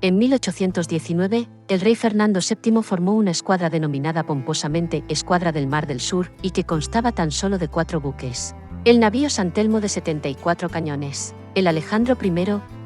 En 1819, el rey Fernando VII formó una escuadra denominada pomposamente Escuadra del Mar del Sur y que constaba tan solo de 4 buques. El navío San Telmo de 74 cañones. El Alejandro I,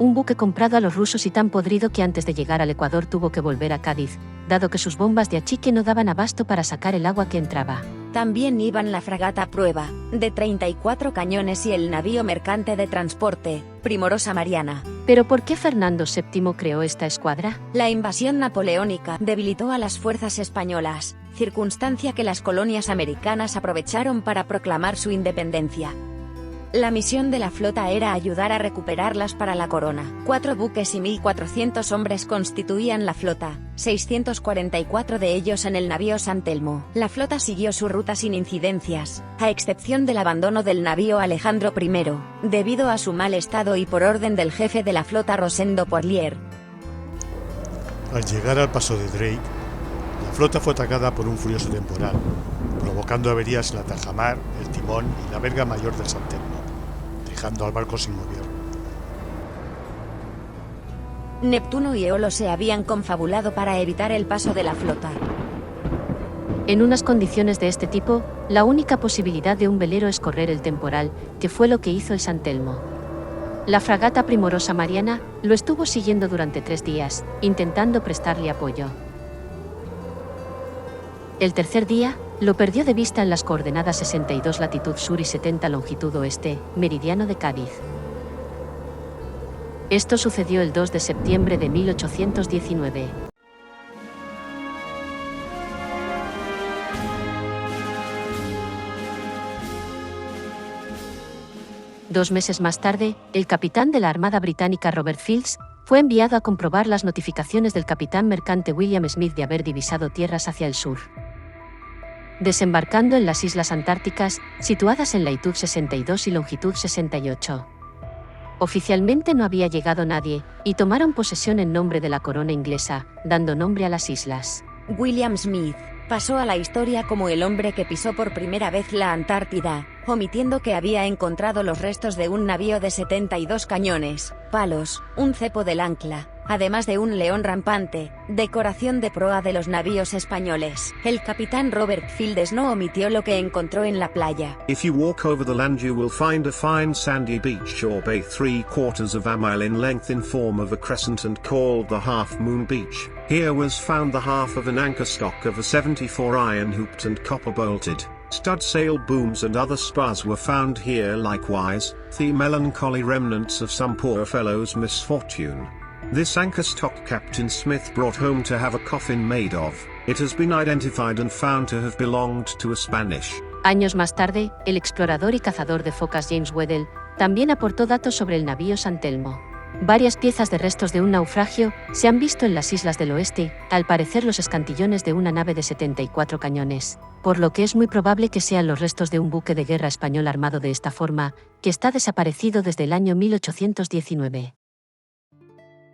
un buque comprado a los rusos y tan podrido que antes de llegar al Ecuador tuvo que volver a Cádiz, dado que sus bombas de achique no daban abasto para sacar el agua que entraba. También iban la fragata Prueba, de 34 cañones y el navío mercante de transporte, Primorosa Mariana. ¿Pero por qué Fernando VII creó esta escuadra? La invasión napoleónica debilitó a las fuerzas españolas, circunstancia que las colonias americanas aprovecharon para proclamar su independencia. La misión de la flota era ayudar a recuperarlas para la corona. 4 buques y 1.400 hombres constituían la flota, 644 de ellos en el navío San Telmo. La flota siguió su ruta sin incidencias, a excepción del abandono del navío Alejandro I, debido a su mal estado y por orden del jefe de la flota Rosendo Porlier. Al llegar al paso de Drake, la flota fue atacada por un furioso temporal, provocando averías en la tajamar, el timón y la verga mayor del San Telmo, dejando al barco sin gobierno. Neptuno y Eolo se habían confabulado para evitar el paso de la flota. En unas condiciones de este tipo, la única posibilidad de un velero es correr el temporal, que fue lo que hizo el San Telmo. La fragata Primorosa Mariana lo estuvo siguiendo durante 3 días, intentando prestarle apoyo. El tercer día, lo perdió de vista en las coordenadas 62 latitud sur y 70 longitud oeste, meridiano de Cádiz. Esto sucedió el 2 de septiembre de 1819. Dos meses más tarde, el capitán de la Armada Británica Robert Fields fue enviado a comprobar las notificaciones del capitán mercante William Smith de haber divisado tierras hacia el sur. Desembarcando en las Islas Antárticas, situadas en latitud 62 y longitud 68. Oficialmente no había llegado nadie, y tomaron posesión en nombre de la corona inglesa, dando nombre a las islas. William Smith pasó a la historia como el hombre que pisó por primera vez la Antártida, omitiendo que había encontrado los restos de un navío de 72 cañones, palos, un cepo del ancla, además de un león rampante, decoración de proa de los navíos españoles. El capitán Robert Fields no omitió lo que encontró en la playa. If you walk over the land you will find a fine sandy beach or bay 3/4 of a mile in length in form of a crescent and called the Half Moon Beach. Here was found the half of an anchor stock of a 74 iron hooped and copper bolted. Stud sail booms and other spars were found here likewise, the melancholy remnants of some poor fellow's misfortune. This anchor stock Captain Smith brought home to have a coffin made of. It has been identified and found to have belonged to a Spanish. Años más tarde, el explorador y cazador de focas James Weddell también aportó datos sobre el navío San Telmo. Varias piezas de restos de un naufragio se han visto en las islas del oeste, al parecer los escantillones de una nave de 74 cañones, por lo que es muy probable que sean los restos de un buque de guerra español armado de esta forma, que está desaparecido desde el año 1819.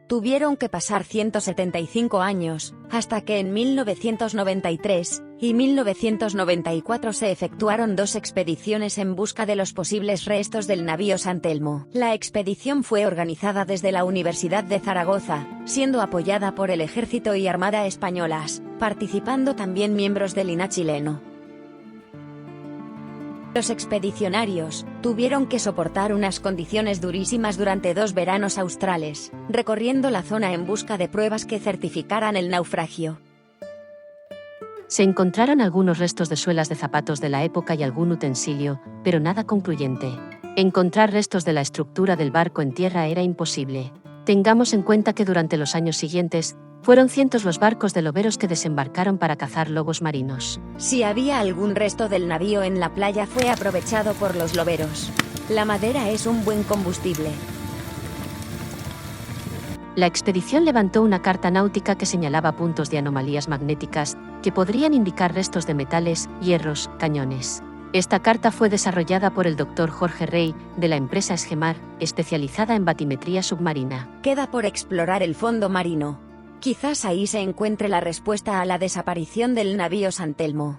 Tuvieron que pasar 175 años, hasta que en 1993 y 1994 se efectuaron 2 expediciones en busca de los posibles restos del navío San Telmo. La expedición fue organizada desde la Universidad de Zaragoza, siendo apoyada por el Ejército y Armada españolas, participando también miembros del INA chileno. Los expedicionarios tuvieron que soportar unas condiciones durísimas durante 2 veranos australes, recorriendo la zona en busca de pruebas que certificaran el naufragio. Se encontraron algunos restos de suelas de zapatos de la época y algún utensilio, pero nada concluyente. Encontrar restos de la estructura del barco en tierra era imposible. Tengamos en cuenta que durante los años siguientes, fueron cientos los barcos de loberos que desembarcaron para cazar lobos marinos. Si había algún resto del navío en la playa fue aprovechado por los loberos. La madera es un buen combustible. La expedición levantó una carta náutica que señalaba puntos de anomalías magnéticas, que podrían indicar restos de metales, hierros, cañones. Esta carta fue desarrollada por el Dr. Jorge Rey, de la empresa Esgemar, especializada en batimetría submarina. Queda por explorar el fondo marino. Quizás ahí se encuentre la respuesta a la desaparición del navío San Telmo.